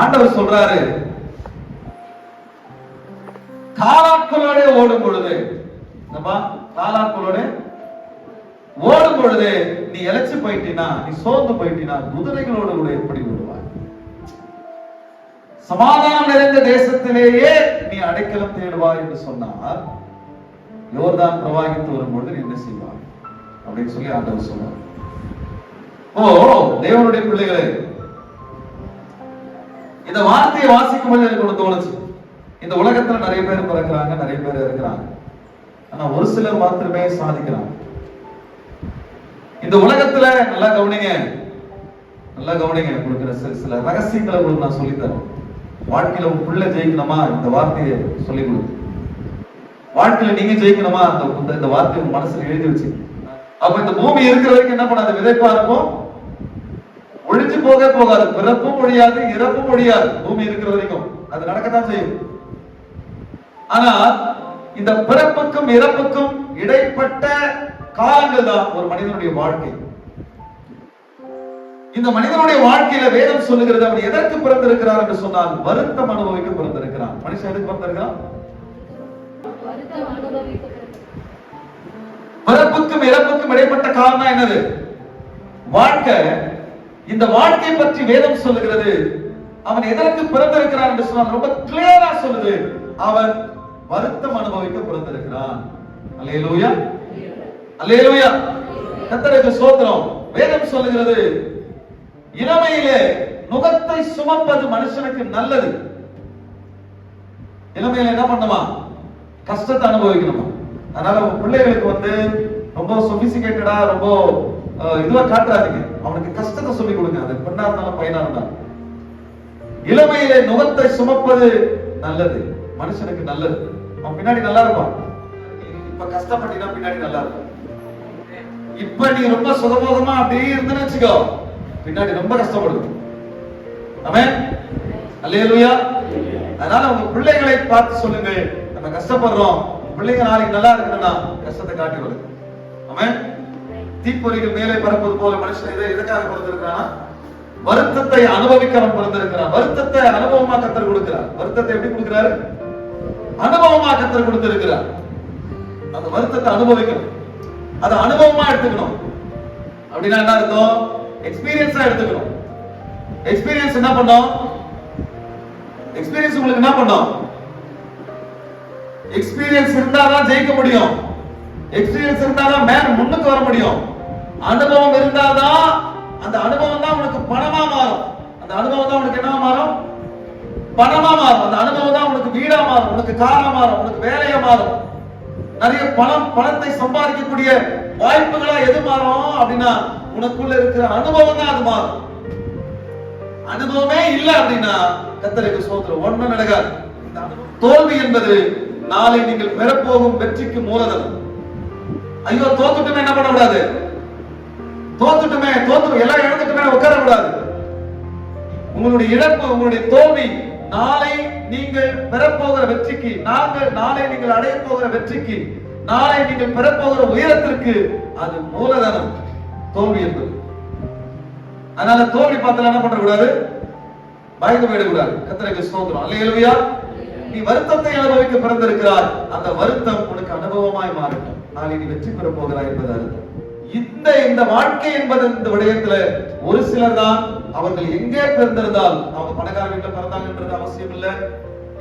ஆண்டவர் சொல்றாரு, காலாட்களோட ஓடும் பொழுது, காலாட்களோட ஓடும் பொழுது நீ இழைச்சு போயிட்டீனா, நீ சோர்ந்து போயிட்டீனா, குதிரைகளோடு கூட எப்படி ஓடுவாய்? சமாதானம் நிறைந்த தேசத்திலேயே நீ அடைக்கலம் தேடுவாய் என்று சொன்னார். யோர்தான் பிரவாகித்து வரும்பொழுது நீ என்ன செய்வாய் அப்படின்னு சொல்லி ஆண்டவர் சொன்னார். தேவனுடைய பிள்ளைகளே, இந்த வார்த்தையை வாசிக்கும் போது எனக்கு ஒன்று தோணுச்சு. இந்த உலகத்துல நிறைய பேர் பிறக்கிறாங்க, நிறைய பேர் இருக்கிறாங்க. ஆனா ஒரு சிலர் மாத்திரமே சாதிக்கிறாங்க. இந்த உலகத்துல நல்லா கவனிங்க, நல்லா கவனிங்க. கொடுக்கிற சில ரகசியங்களை உங்களுக்கு நான் சொல்லித்தரேன். வாழ்க்கையில உங்க பிள்ளை ஜெயிக்கணுமா, இந்த வார்த்தையை சொல்லிக் கொடுங்க. வாழ்க்கையில நீங்க ஜெயிக்கணுமா, இந்த வார்த்தையை உங்க மனசுல எழுதி வச்சு. அப்ப இந்த பூமி இருக்கிற வரைக்கும் என்ன பண்ணாது? விதைப்பா இருக்கும், ஒழிஞ்சு போகாது. பிறப்பும் ஒழியாது, இறப்பும் ஒழியாது. பூமி இருக்கிற வரைக்கும் அது நடக்கத்தான் செய்யும். ஆனா இந்த பிறப்புக்கும் இறப்புக்கும் இடைப்பட்ட காலங்கள் தான் ஒரு மனிதனுடைய வாழ்க்கை. இந்த மனிதனுடைய வாழ்க்கையில வேதம் சொல்லுகிறது, அவன் எதற்கு பிறந்திருக்கிறார் என்று சொன்னால் வருத்தம் அனுபவிக்க பிறந்திருக்கிறான். மனுஷன் எதுக்கு பிறந்திருக்கிறான்? பிறப்புக்கும் இறப்புக்கும் இடைப்பட்ட காலம் தான் என்னது? வாழ்க்கை. இந்த வாழ்க்கை பற்றி வேதம் சொல்லுகிறது, அவன் எதற்கு பிறந்திருக்கிறான் என்று சொன்னால் ரொம்ப கிளியரா சொல்லுது, அவன் வருத்தம் அனுபவிக்க பிறந்திருக்கிறான். அல்லேலூயா, அல்லேலூயா, கர்த்தருக்கு ஸ்தோத்திரம். வேதம் சொல்லுகிறது, இளமையிலே நுகத்தை சுமப்பது மனுஷனுக்கு நல்லது. இளமையில என்ன பண்ணுமா? கஷ்டத்தை அனுபவிக்கணுமா. அதனால உங்க பிள்ளைகளுக்கு ரொம்ப சொபிசிகேட்டடா, ரொம்ப இதுவா காட்டுறாதீங்க. அவனுக்கு கஷ்டத்தை சொல்லி கொடுங்க. அது பெண்ணா இருந்தாலும் பையனா இருந்தாலும். இளமையிலே நுகத்தை சுமப்பது நல்லது, மனுஷனுக்கு நல்லது. அவன் பின்னாடி நல்லா இருப்பான். இப்ப கஷ்டப்பட்டீங்கன்னா பின்னாடி நல்லா இருக்கும். இப்ப நீ ரொம்ப சுகபோகமா அப்படியே இருந்துன்னு வச்சுக்கோ, பின்னாடி ரொம்ப கஷ்டப்படுது. ஆமென், அல்லேலூயா. அதனால உங்க பிள்ளைகளை பார்த்து சொல்லுங்க, நம்ம கஷ்டப்படுறோம், பிள்ளைங்க நாளைக்கு நல்லா இருக்கணும்னா கஷ்டத்தை காட்டி வருது. ஆமென். தீப்பொறிகள் மேலே பறப்பது போல மனுஷன் எதற்காக பிறந்திருக்கிறான்? வருத்தத்தை அனுபவிக்க அவன் பிறந்திருக்கிறான். வருத்தத்தை அனுபவமா கர்த்தர் கொடுக்கிறார். வருத்தத்தை எப்படி கொடுக்கிறாரு? அனுபவமா கர்த்தர் கொடுத்திருக்கிறார். அந்த வருத்தத்தை அனுபவிக்கணும், அதை அனுபவமா எடுத்துக்கணும். அப்படின்னா என்ன அர்த்தம்? எக்ஸ்பீரியன்ஸா எடுத்துக்கணும். எக்ஸ்பீரியன்ஸ் என்ன பண்ணும்? எக்ஸ்பீரியன்ஸ் உங்களுக்கு என்ன பண்ணும்? எக்ஸ்பீரியன்ஸ் இருந்தாதான் ஜெயிக்க முடியும். எக்ஸ்பீரியன்ஸ் இருந்தாதான் மேன் முன்னுக்கு வர முடியும். அனுபவம் இருந்தாதான், அந்த அனுபவம் தான் உனக்கு பணமா மாறும். அந்த அனுபவம் தான் உனக்கு என்ன மாறும்? பணமா மாறும். அந்த அனுபவம் தான் உனக்கு வீடா மாறும், உனக்கு காரா மாறும், உனக்கு வேலையா மாறும். நிறைய பணத்தை சம்பாதிக்கக்கூடிய வாய்ப்புகளா எது மாறும் அப்படின்னா உனக்குள்ள இருக்கிற அனுபவம் தான் அது மாறும். அனுபவமே இல்ல அப்படின்னா கர்த்தருக்கு ஸ்தோத்திரம், ஒண்ணும் நடக்காது. தோல்வி என்பது நாளை நீங்கள் பெறப்போகும் வெற்றிக்கு மூலதனம். ஐயோ தோத்துட்டுமே என்ன பண்ணக்கூடாது? தோத்துட்டுமே எல்லாம் இழந்துட்டுமே உட்கார கூடாது. உங்களுடைய இழப்பு, உங்களுடைய தோல்வி நாளை நீங்கள் பெறப்போகிற வெற்றிக்கு, நாளை நீங்கள் அடைய போகிற வெற்றிக்கு, நாளை நீங்கள் பெறப்போகிற உயரத்திற்கு அது மூலதனம், தோல்வி என்பது. அதனால தோல்வி பார்த்தால என்ன பண்ணக்கூடாது? பயந்து போயிடக்கூடாது. கர்த்தருக்கு ஸ்தோத்திரம், அல்லேலூயா. நீ வருத்தத்தை அனுபவிக்க பிறந்திருக்கிறாய். அந்த வருத்தம் உனக்கு அனுபவமாய் மாறட்டும். நாளை நீ வெற்றி பெற போகிறாய் என்பது அர்த்தம். இந்த வாழ்க்கை என்பது இந்த விடயத்துல ஒரு சிலர் தான், அவர்கள் எங்கே பிறந்திருந்தால், அவங்க பணக்கார வீட்டுல பிறந்தாங்கன்றது அவசியம் இல்ல,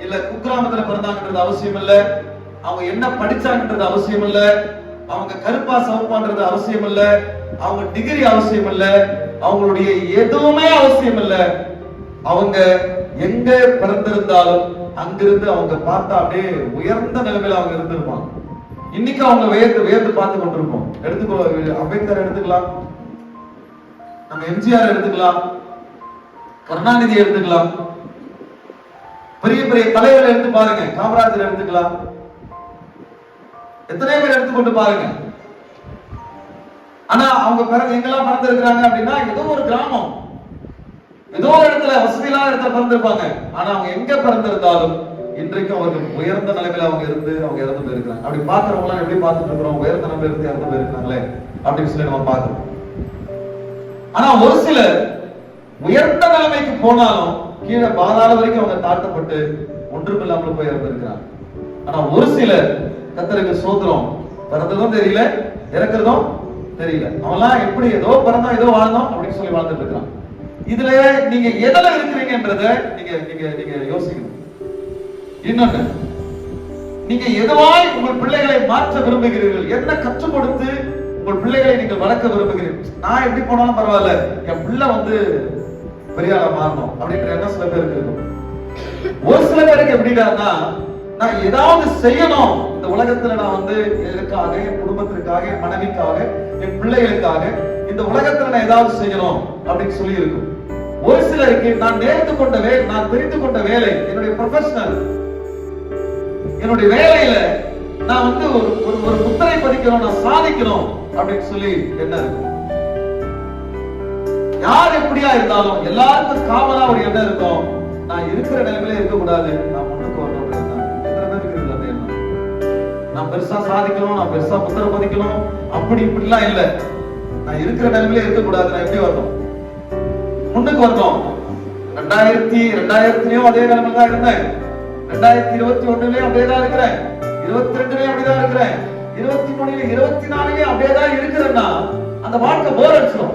இல்ல குக்கிராமத்துல பிறந்தாங்கன்றது அவசியம் இல்ல, அவங்க என்ன படிச்சாங்கன்றது அவசியம் இல்ல, அவங்க கருப்பா சவப்பான்றது அவசியம் இல்ல, அவங்க டிகிரி அவசியம் இல்ல, அவங்களுடைய எதுவுமே அவசியம் இல்ல. அவங்க எங்க பிறந்திருந்தாலும் அங்கிருந்து அவங்க பார்த்தா அப்படியே உயர்ந்த நிலைமையில அவங்க இருந்திருப்பாங்க. இன்னைக்கு அவங்க வேர்ந்து பார்த்து கொண்டிருப்போம். எடுத்துக்கோ, அம்பேத்கர் எடுத்துக்கலாம், நம்ம எம்ஜிஆர் எடுத்துக்கலாம், கருணாநிதி எடுத்துக்கலாம், பெரிய பெரிய தலைவர்கள் எடுத்து பாருங்க, காமராஜர் எடுத்துக்கலாம், எத்தனை பேர் எடுத்துக்கொண்டு பாருங்க. ஆனா அவங்க பிறகு எங்கெல்லாம் பிறந்திருக்கிறாங்க அப்படின்னா ஏதோ ஒரு கிராமம், ஏதோ ஒரு இடத்துல வசதியில்லாத இடத்துல பிறந்திருப்பாங்க. ஆனா அவங்க எங்க பிறந்திருந்தாலும் இன்றைக்கும் அவர்கள் உயர்ந்த நிலைமையில அவங்க இறந்து போயிருக்காங்க. அப்படி பாக்குறவங்க எல்லாம் எப்படி பார்த்துட்டு இருக்கிறோம்? உயர்ந்த நிலைமையில இருந்து இறந்து போயிருக்காங்களே அப்படின்னு சொல்லி நம்ம பார்க்கிறோம். ஆனா ஒரு சிலர் உயர்ந்த நிலைமைக்கு போனாலும் கீழே பாதாள வரைக்கும் அவங்க தாழ்த்தப்பட்டு ஒன்றும் இல்லாமல் போய் இறந்திருக்கிறாங்க. ஆனா ஒரு சிலர் கர்த்தருக்கு ஸ்தோத்திரம், பிறந்ததும் தெரியல, இறக்குறதும் தெரியல. அவன்லாம் எப்படி ஏதோ பிறந்தோம் ஏதோ வாழ்ந்தோம் அப்படின்னு சொல்லி வாழ்ந்துட்டு இருக்கிறான். இதுல நீங்க எதுல இருக்கிறீங்கன்றத நீங்க நீங்க நீங்க யோசிக்கணும். இன்னொன்னு, நீங்க எதுவாய் உங்கள் பிள்ளைகளை மாற்ற விரும்புகிறீர்கள், என்ன கற்றுக் கொடுத்து உங்கள் பிள்ளைகளை நீங்கள் வளர்க்க விரும்புகிறீர்கள். நான் எப்படி போனாலும் பரவாயில்ல, என் பிள்ளை பெரிய ஆளா மாறணும் அப்படின்ற எண்ணம் சில பேருக்கு இருக்கும். ஒரு சில பேருக்கு எப்படின்னா, நான் ஏதாவது செய்யணும் இந்த உலகத்துல, நான் எனக்காக, என் குடும்பத்திற்காக, என் மனைவிக்காக, என் பிள்ளைகளுக்காக இந்த உலகத்துல நான் ஏதாவது செய்யணும் அப்படின்னு சொல்லி இருக்கும். ஒரு சிலருக்கு நான் நேர்ந்து கொண்ட வேலை, நான் தெரிந்து கொண்ட வேலை, என்னுடைய ப்ரொஃபஷனல், என்னுடைய வேலையில நான் ஒரு முத்திரை பதிக்கணும், நான் சாதிக்கணும் அப்படின்னு சொல்லி என்ன இருக்கும். யார் எப்படியா இருந்தாலும் எல்லாருக்கும் காமனா ஒரு எண்ணம் இருக்கும், நான் இருக்கிற நிலைமையில இருக்க கூடாது, நான் முன்னுக்கு வரணும். எத்தனை பேர் இருக்குது அந்த எண்ணம்? நான் பெருசா சாதிக்கணும், நான் பெருசா முத்திரை பதிக்கணும், அப்படி இப்படிலாம் இல்ல. நான் இருக்கிற நிலைமையில இருக்க கூடாது, நான் எப்படி வரணும்? முன்னுக்கு வரணும். 2000 அதே நிலைமையில தான் இருந்தேன், 2021 அப்படியே தான் இருக்கிறேன், 22 அப்படிதான் இருக்கிறேன், 23 24 அப்படியே தான் இருக்கிறேன்னா அந்த வாழ்க்கை போர் அடிச்சிடும்.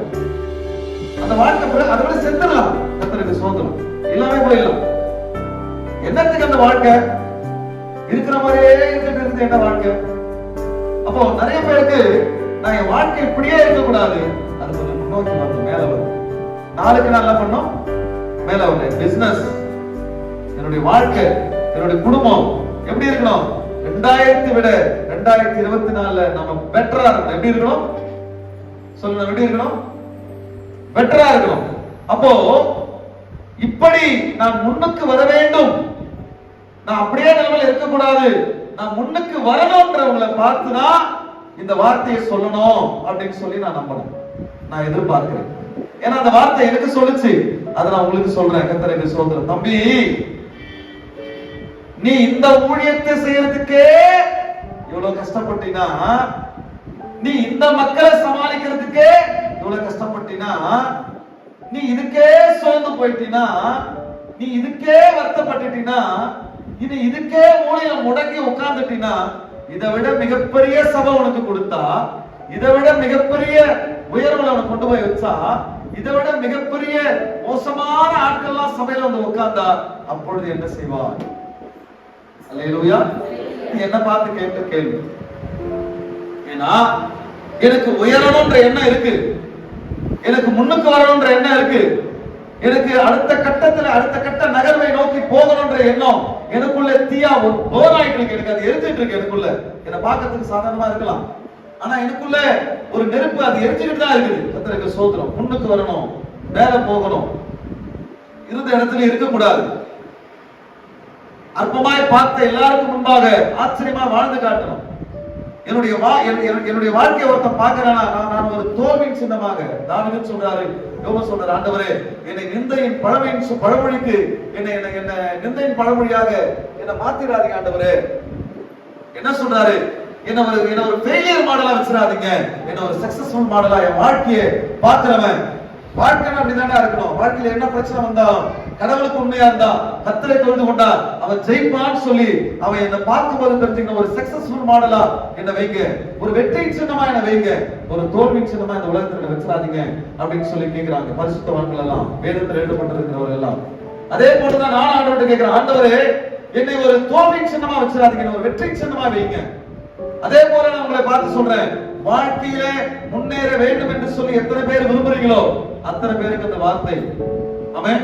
அந்த வாழ்க்கை அதை விட செத்துடலாம். கர்த்தருக்கு ஸ்தோத்திரம், எல்லாமே போயிடலாம். என்னத்துக்கு அந்த வாழ்க்கை? இருக்கிற மாதிரியே இருக்கிறது என்ன வாழ்க்கை? அப்போ நிறைய பேருக்கு நான் என் வாழ்க்கை இப்படியே இருக்க கூடாது, அது கொஞ்சம் முன்னோக்கி வரணும், மேல வரும். நாளுக்கு நல்லா பண்ணோம், மேல வரும். பிசினஸ், என்னுடைய வாழ்க்கை, என்னுடைய குடும்பம் எப்படி இருக்கணும்? 2000 விட 2024 நம்ம பெட்டரா இருக்கணும். எப்படி இருக்கணும் சொல்லுங்க, எப்படி இருக்கணும்? பெட்டரா இருக்கணும். அப்போ இப்படி நான் முன்னுக்கு வர வேண்டும், நான் அப்படியே நிலைமையில இருக்க கூடாது, நான் முன்னுக்கு வரணும்ன்றவங்களை பார்த்துதான் இந்த வார்த்தையை சொல்லணும் அப்படின்னு சொல்லி நான் நம்பணும், நான் எதிர்பார்க்கிறேன். ஏன்னா அந்த வார்த்தை எனக்கு சொல்லுச்சு, அதை நான் உங்களுக்கு சொல்றேன். கர்த்தருக்கு ஸ்தோத்திரம். தம்பி, நீ இந்த ஊழியத்தை செய்யறதுக்கே இவ்வளவு கஷ்டப்பட்டினா, நீ இந்த மக்களை சமாளிக்கிறதுக்கே இவ்வளவு கஷ்டப்பட்டினா, நீ இதுக்கே சோர்ந்து போயிட்டினா, நீ இதுக்கே வருத்தப்பட்டுட்டினா, இனி இதுக்கே ஊழியம் முடங்கி உட்கார்ந்துட்டினா, இதை விட மிகப்பெரிய சபை உனக்கு கொடுத்தா, இதை விட மிகப்பெரிய உயர்வுல உனக்கு கொண்டு போய் வச்சா, இதை விட மிகப்பெரிய மோசமான ஆட்கள்லாம் சபையில உட்கார்ந்தா, அப்பொழுது என்ன செய்வாய்? அல்லேலூயா. நீ என்ன பார்த்து கேட்ட கேள்வி. ஏன்னா எனக்கு உயரணும்ன்ற எண்ணம் இருக்கு, எனக்கு முன்னுக்கு வரணும்ன்ற எண்ணம் இருக்கு, எனக்கு அடுத்த கட்ட நகர்வை நோக்கி போகணும்ன்ற எண்ணம் எனக்குள்ள தீயா போர் ஆயிட்டு இருக்கு. எனக்கு அது எரிஞ்சிட்டு இருக்கு எனக்குள்ள. என்ன பார்க்கிறதுக்கு சாதாரணமா இருக்கலாம், ஆனா எனக்குள்ள ஒரு நெருப்பு அது எரிஞ்சுக்கிட்டு தான் இருக்குது. கர்த்தருக்கு ஸ்தோத்திரம். முன்னுக்கு வரணும், மேல போகணும், இருந்த இடத்துல இருக்க கூடாது. அற்பமாய் பார்த்த எல்லாருக்கும் முன்பாக ஆச்சரியமா வாழ்ந்து காட்டணும். என்னுடைய வாழ்க்கையை ஒருத்தன் பார்க்கறானா, நான் ஒரு தோல்வியின் சின்னமாக, தாவீது சொல்றாரு, யோபு சொல்றாரு, ஆண்டவரே என்னை நிந்தையின் பழமொழிக்கு என்ன நிந்தையின் பழமொழியாக என்ன மாத்திராதீங்க ஆண்டவரே. என்ன சொல்றாரு? என்ன ஒரு ஃபெயிலியர் மாடலா வச்சிராதீங்க, என்ன ஒரு சக்சஸ்ஃபுல் மாடலா என் வாழ்க்கையை பார்க்கிறவன். வாழ்க்கை அப்படிதானே இருக்கணும். வாழ்க்கையில என்ன பிரச்சனை வந்தாலும் கடவுளுக்கு உண்மையா இருந்தா, கர்த்தரை தொழுது கொண்டா அவன் ஜெயிப்பான்னு சொல்லி அவன் என்ன பார்க்கும்போது தெரிஞ்சுக்கணும், ஒரு சக்சஸ்ஃபுல் மாடலா என்ன வைங்க, ஒரு வெற்றியின் சின்னமா என்ன வைங்க, ஒரு தோல்வியின் சின்னமா இந்த உலகத்துல வச்சிடாதீங்க அப்படின்னு சொல்லி கேட்கிறாங்க பரிசுத்தவான்கள் எல்லாம், வேதத்தில் எழுதப்பட்டிருக்கிறவர்கள் எல்லாம். அதே போலதான் நான் ஆண்டவர்கிட்ட கேட்கிறேன், ஆண்டவரே என்னை ஒரு தோல்வியின் சின்னமா வச்சிடாதீங்க, ஒரு வெற்றியின் சின்னமா வைங்க. அதே போல நான் உங்களை பார்த்து சொல்றேன், வாழ்க்கையில முன்னேற வேண்டும் என்று சொல்லி எத்தனை பேர் விரும்புறீங்களோ அத்தனை பேருக்கு அந்த வார்த்தை. ஆமென்.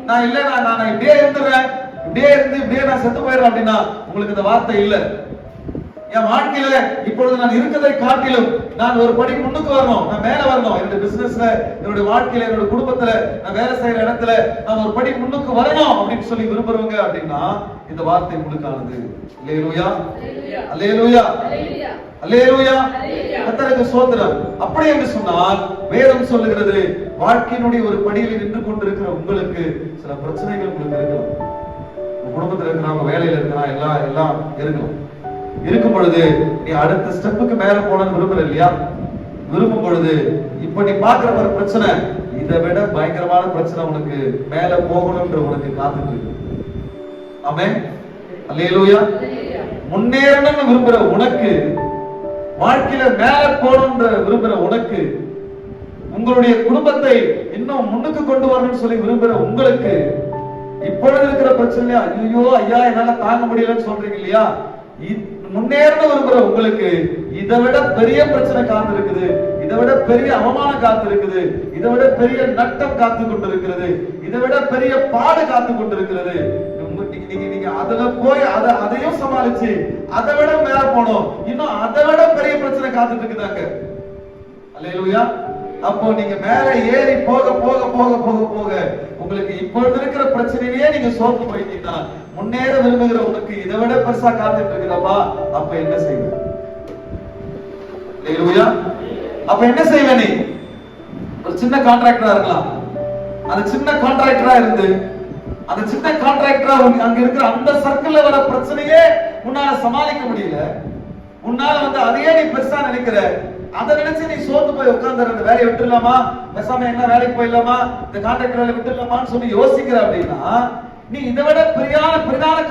நான் இல்ல, நான் இப்படியே இருந்துறேன், இப்படியே நான் செத்து போயிடுறேன் அப்படின்னா உங்களுக்கு இந்த வார்த்தை இல்ல. என் வாழ்க்கையில இப்பொழுது நான் இருக்கிறதை காட்டிலும் நான் ஒரு படி முன்னுக்கு வரணும், நான் மேல வரணும். என்னுடைய பிசினஸ்ல, என்னுடைய வாழ்க்கையில, என்னுடைய குடும்பத்துல, நான் வேலை செய்யற இடத்துல நான் ஒரு படி முன்னுக்கு வரணும் அப்படின்னு சொல்லி விரும்புறவங்க அப்படின்னா இந்த வார்த்தை உங்களுக்கானது. அல்லேலூயா, அல்லேலூயா, அல்லேலூயா. கர்த்தருக்கு ஸ்தோத்திரம். அப்படி என்று சொன்னால் வேதம் சொல்லுகிறது, வாழ்க்கையினுடைய ஒரு படியில் நின்று கொண்டிருக்கிற உங்களுக்கு சில பிரச்சனைகள் உங்களுக்கு இருக்கலாம். உங்க குடும்பத்துல இருக்கிறாங்க, வேலையில இருக்கிறாங்க, எல்லாம் இருக்கணும். இருக்கும் பொழுது நீ அடுத்த ஸ்டெப்புக்கு மேல போனன்னு விரும்புற இல்லையா? விரும்பும் பொழுது இப்ப நீ பாக்குற ஒரு பிரச்சனை, இதை விட பயங்கரமான பிரச்சனை உனக்கு மேல போகணும்ன்ற உனக்கு காத்துட்டு இருக்கு. ஆமென், அல்லேலூயா. முன்னேறணும்னு விரும்புற உனக்கு, வாழ்க்கையில மேல போகணும்ன்ற விரும்புற உனக்கு, உங்களுடைய குடும்பத்தை இன்னும் முன்னுக்கு கொண்டு வரணும்னு சொல்லி விரும்புற உங்களுக்கு, இப்பொழுது இருக்கிற பிரச்சனையா ஐயோ ஐயா என்னால தாங்க முடியலன்னு சொல்றீங்க இல்லையா, முன்னேறணும் விரும்புற உங்களுக்கு இதை விட பெரிய பிரச்சனை காத்து இருக்குது, இதை விட பெரிய அவமானம் காத்து இருக்குது, இதை விட பெரிய நட்டம் காத்து கொண்டிருக்கிறது, இதை விட பெரிய பாடு காத்து கொண்டிருக்கிறது. நீங்க அதுல போய் அதையும் சமாளிச்சு அதை விட மேல போனோம், இன்னும் அதை விட பெரிய பிரச்சனை காத்துட்டு இருக்குதாங்க. அல்லேலூயா. அப்போ நீங்க மேல ஏறி போக போக போக போக போக உங்களுக்கு இப்பொழுது இருக்கிற பிரச்சனையிலேயே நீங்க சோர்ந்து போயிட்டீங்கன்னா, முன்னேற விரும்புகிற உனக்கு இதை விட பெருசா காத்துட்டு இருக்கிறப்பா, அப்ப என்ன செய்வ? அல்லேலூயா. அப்ப என்ன செய்வ? நீ ஒரு சின்ன கான்ட்ராக்டரா இருக்கலாம். அந்த சின்ன கான்ட்ராக்டரா இருந்து அந்த சின்ன கான்ட்ராக்டரா அங்க இருக்கிற அந்த சர்க்கிள்ல வர பிரச்சனையே உன்னால சமாளிக்க முடியல, உன்னால அதையே நீ பெருசா நினைக்கிற, அதை நினைச்சு நீ சோர்ந்து போய் உட்கார்ந்து அந்த வேலையை விட்டுடலாமா, பேசாம என்ன வேலைக்கு போயிடலாமா, இந்த கான்ட்ராக்டர் வேலை விட்டுடலாமான்னு சொல்லி யோசிக்கிற அப்படின்னா, நீ இதை விட பெரியான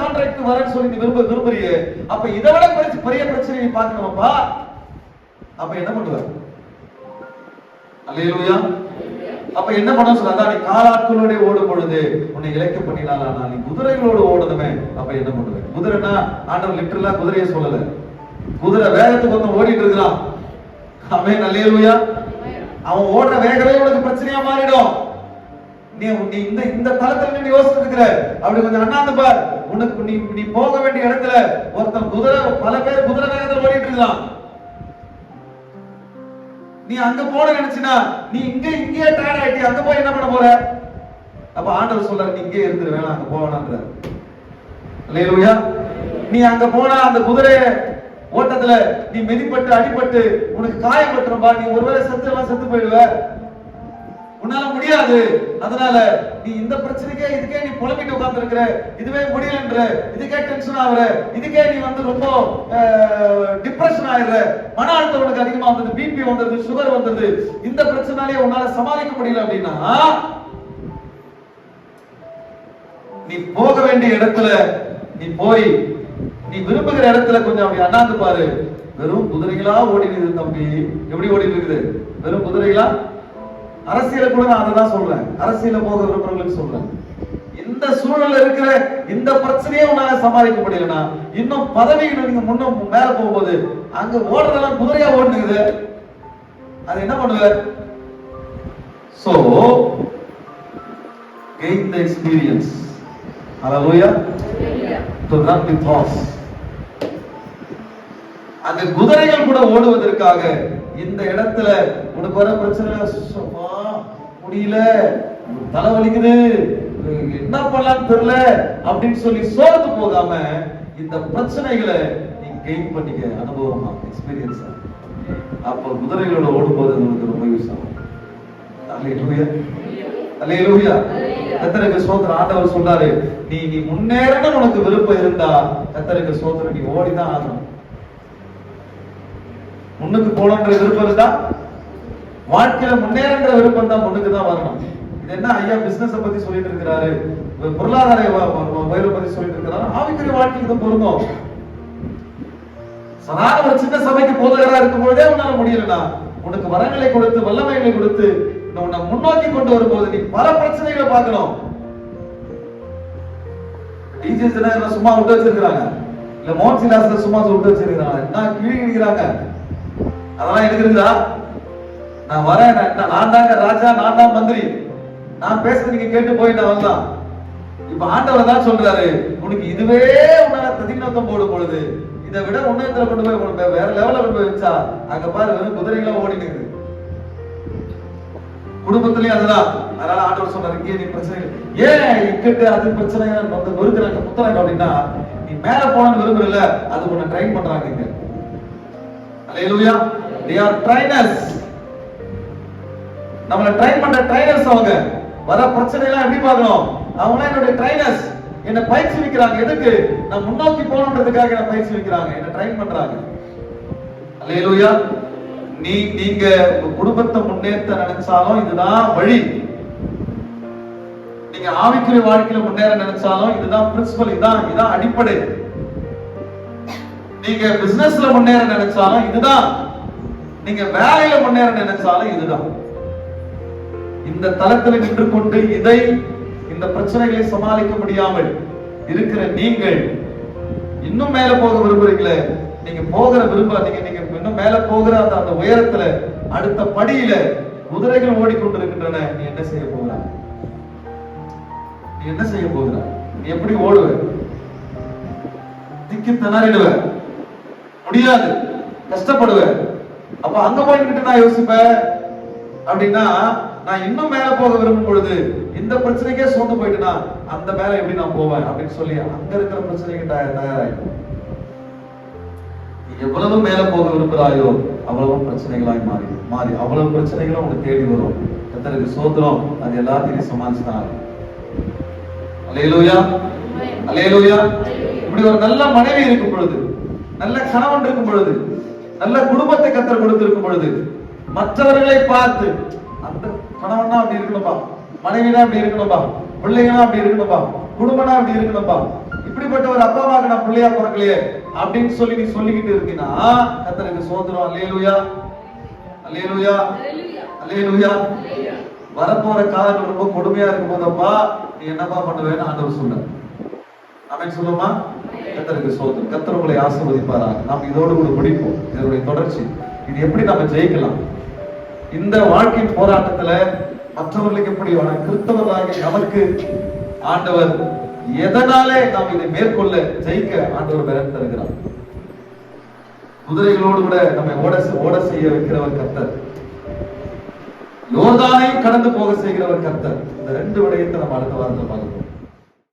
கான்ட்ராக்ட் வரன்னு சொல்லி நீ விரும்புறியே, அப்ப இதை விட பெரிய பிரச்சனை நீ பார்க்கணுமாப்பா, அப்ப என்ன பண்ணுவ? அல்லேலூயா. அப்ப என்ன பண்ண சொல்றா, நீ காலாட்களோட ஓடும் பொழுது உன்னை இலக்க பண்ணினாலா, நீ குதிரைகளோடு ஓடணுமே, அப்ப என்ன பண்ணுவ? குதிரைனா ஆண்டவர் லிட்டரலா குதிரையை சொல்லல, குதிரை வேகத்துக்கு வந்து ஓடிட்டு இருக்கிறான். ஆமென், அல்லேலூயா. அவன் ஓடுற வேகமே உனக்கு பிரச்சனையா மாறிடும். நீ இந்த தளத்துல நீ யோசிச்சு இருக்கிற, அப்படி கொஞ்சம் அண்ணாந்து பார், உனக்கு நீ போக வேண்டிய இடத்துல ஒருத்தன் குதிரை, பல பேர் குதிரை வேகத்துல ஓடிட்டு இருக்கலாம். நீ அங்க போன நினைச்சினா நீ இங்கே டயர்ட் ஆயிட்டி, அங்க போய் என்ன பண்ண போற? அப்ப ஆண்டவர் சொல்றாரு, நீ இங்கே இருந்துரு, வேணாம் அங்க போவேனான்ற. அல்லேலூயா. நீ அங்க போனா அந்த குதிரை ஓட்டத்துல நீ மிதிப்பட்டு அடிபட்டு உனக்கு காயப்பட்டுரும்பா, நீ ஒருவேளை செத்து போயிடுவ, உன்னால முடியாது. அதனால நீ இந்த பிரச்சனைக்கே இதுக்கே நீ புலம்பிட்டு உட்கார்ந்து இருக்கிற, இதுவே முடியலன்ற, இதுக்கே டென்ஷன் ஆகுற, இதுக்கே நீ ரொம்ப டிப்ரெஷன் ஆயிடுற, மன அழுத்தம் உனக்கு அதிகமா வந்தது, பிபி வந்தது, சுகர் வந்தது, இந்த பிரச்சனாலே உன்னால சமாளிக்க முடியல அப்படின்னா, நீ போக வேண்டிய இடத்துல நீ போய் நீ விரும்புகிற இடத்துல கொஞ்சம் அப்படி அண்ணாந்து பாரு, வெறும் குதிரைகளா ஓடிடுது தம்பி. எப்படி ஓடிட்டு இருக்குது? வெறும் குதிரைகளா? அரசியல கூட நான் அதான் சொல்றேன், அரசியல போக விரும்புறவங்களுக்கு சொல்றேன், இந்த சூழல்ல இருக்கிற இந்த பிரச்சனையே உன்னால சமாளிக்க முடியலனா, இன்னும் பதவிகள் நீங்க முன்னும் மேல போகும்போது அங்க ஓடுறதெல்லாம் குதிரையா ஓடுது, அது என்ன பண்ணுவ? So gain the experience. Hallelujah. To run with horse. அந்த குதிரைகள் கூட ஓடுவதற்காக இந்த இடத்துல உனக்கு வர பிரச்சனை முடியல, தலைவலிக்குது, என்ன பண்ணலாம்னு தெரியல அப்படின்னு சொல்லி சோர்ந்து போகாம இந்த பிரச்சனைகளை நீ கெயின் பண்ணிக்க, அனுபவமா, எக்ஸ்பீரியன்ஸா. அப்போ குதிரைகளோட ஓடும்போது உனக்கு ரொம்ப யூஸ் ஆகும். அல்லேலூயா, அல்லேலூயா. கர்த்தருக்கு ஸ்தோத்திரம். ஆண்டவர் சொல்றாரு, நீ முன்னேறணும் உனக்கு விருப்பம் இருந்தா கர்த்தருக்கு ஸ்தோத்திரம், நீ ஓடிதான் ஆகணும். முன்னுக்கு போகணுன்ற விருப்பம் இருந்தா, வாழ்க்கையில முன்னேறன்ற விருப்பம் தான் முன்னுக்கு தான் வரணும். இது என்ன ஐயா பிசினஸ் பத்தி சொல்லிட்டு இருக்கிறாரு, பொருளாதார உயர்வை பத்தி சொல்லிட்டு இருக்கிறாரு, ஆவிக்குரிய வாழ்க்கைக்கு தான் பொருந்தும். சாதாரண ஒரு சின்ன சபைக்கு போதகரா இருக்கும் பொழுதே உன்னால முடியலனா, உனக்கு வரங்களை கொடுத்து வல்லமைகளை கொடுத்து உன்னை முன்னோக்கி கொண்டு வரும்போது நீ பல பிரச்சனைகளை பார்க்கணும். டீச்சர்ஸ் என்ன சும்மா விட்டு வச்சிருக்காங்க, இல்ல மோன்சிலாஸ்ல சும்மா விட்டு வச்சிருக்காங்க, என்ன கிழி கிழிக்கிறாங்க, அதெல்லாம் எனக்கு இருக்குதா? நான் வரேன், நான் தாங்க ராஜா, நான் தான் மந்திரி, நான் பேசுறது நீங்க கேட்டு போய் நான் வரலாம். இப்ப ஆண்டவர் தான் சொல்றாரு, உனக்கு இதுவே உன்னால பிரதிநோக்கம் போடும் பொழுது இதை விட உன்னதத்துல கொண்டு போய் வேற லெவல்ல கொண்டு போய் வச்சா அங்க பாரு வெறும் குதிரைகளா ஓடி நிக்குது. குடும்பத்திலயும் அதுதான். அதனால ஆண்டவர் சொல்றாரு, இங்கே நீ பிரச்சனை ஏன் இக்கட்டு அது பிரச்சனை வந்து நொறுக்குறாங்க குத்துறாங்க அப்படின்னா, நீ மேல போனன்னு விரும்புறல, அது உன்னை ட்ரைன் பண்றாங்க. இங்க அல்லேலூயா, they are trainers. நம்மள ட்ரைன் பண்ற ட்ரைனர்ஸ். அவங்க வர பிரச்சனை எல்லாம் எப்படி பார்க்கணும், அவங்க என்னோட ட்ரைனர்ஸ், என்ன பயிற்சி வைக்கிறாங்க. எதுக்கு? நான் முன்னோக்கி போகணுன்றதுக்காக என்ன பயிற்சி வைக்கிறாங்க, என்ன ட்ரைன் பண்றாங்க. அல்லேலூயா. நீங்க உங்க குடும்பத்தை முன்னேற்ற நினைச்சாலும் இதுதான் வழி. நீங்க ஆவிக்குரிய வாழ்க்கையில முன்னேற நினைச்சாலும் இதுதான் பிரின்சிபல், இதான் அடிப்படை. நீங்க பிசினஸ்ல முன்னேற நினைச்சாலும் இதுதான், நீங்க வேலையில முன்னேற நினைச்சாலும் இதுதான். இந்த தளத்தில் நின்று கொண்டு இந்த பிரச்சனைகளை சமாளிக்க முடியாமல் இருக்கிற நீங்கள் இன்னும் மேல போக விரும்புறீங்களே, நீங்க போகிற நீங்க இன்னும் மேல போகிற அந்த உயரத்துல அடுத்த படியில குதிரைகள் ஓடிக்கொண்டிருக்கின்றன. நீ என்ன செய்ய போகிறாய்? நீ என்ன செய்ய போகிறாய்? நீ எப்படி ஓடுவ? திக்கி திணறிடுவ, முடியாது, கஷ்டப்படுவ. அப்ப அங்க போய்கிட்டு நான் யோசிப்பேன் அப்படின்னா, நான் இன்னும் மேல போக விரும்பும் பொழுது இந்த பிரச்சனைக்கே சோர்ந்து போயிட்டுனா அந்த மேல எப்படி நான் போவேன் அப்படின்னு சொல்லி அங்க இருக்கிற பிரச்சனைக்கு தயாராயிடும். எவ்வளவு மேல போக விரும்புகிறாயோ அவ்வளவு பிரச்சனைகளாய் மாறி அவ்வளவு பிரச்சனைகளும் உனக்கு தேடி வரும். கர்த்தருக்கு ஸ்தோத்திரம். அது எல்லாத்தையும் சமாளிச்சுதான். அல்லேலூயா, அல்லேலூயா. இப்படி ஒரு நல்ல மனைவி இருக்கும் பொழுது, நல்ல கணவன் இருக்கும் பொழுது, நல்ல குடும்பத்தை கர்த்தர் கொடுத்திருக்கும் பொழுது, மற்றவர்களை பார்த்து அந்த கணவனா அப்படி இருக்கணும்பா, மனைவினா அப்படி இருக்கணும்பா, பிள்ளைங்களா அப்படி இருக்கணும்பா, குடும்பனா அப்படி இருக்கணும்பா, இப்படிப்பட்ட ஒரு அப்பா அம்மாக்கு நான் பிள்ளையா பிறக்கலையே அப்படின்னு சொல்லி நீ சொல்லிக்கிட்டு இருக்கீங்கன்னா கர்த்தருக்கு ஸ்தோத்திரம். அல்லேலூயா, அல்லேலூயா, அல்லேலூயா. வரப்போற காலங்கள் ரொம்ப கொடுமையா இருக்கும் போதப்பா நீ என்னப்பா பண்ணுவேன்னு ஆண்டவர் சொல்ற. ஆமென் சொல்லுமா? கர்த்தருக்கு ஸ்தோத்திரம். கர்த்தர் உங்களை ஆசீர்வதிப்பாராக. நாம் இதோடு கூட முடிப்போம். இதனுடைய தொடர்ச்சி இது எப்படி நம்ம ஜெயிக்கலாம், இந்த வாழ்க்கையின் போராட்டத்துல மற்றவர்களுக்கு எப்படி கிறிஸ்தவர்களாகிய நமக்கு ஆண்டவர் எதனாலே நாம் இதை மேற்கொள்ள ஜெயிக்க ஆண்டவர் பலன் தருகிறார். குதிரைகளோடு கூட நம்மை ஓட செய்ய வைக்கிறவர் கர்த்தர், யோர்தானை கடந்து போக செய்கிறவர் கர்த்தர். இந்த ரெண்டு விடயத்தை நம்ம அடுத்த வாரத்தில் பார்க்கணும்.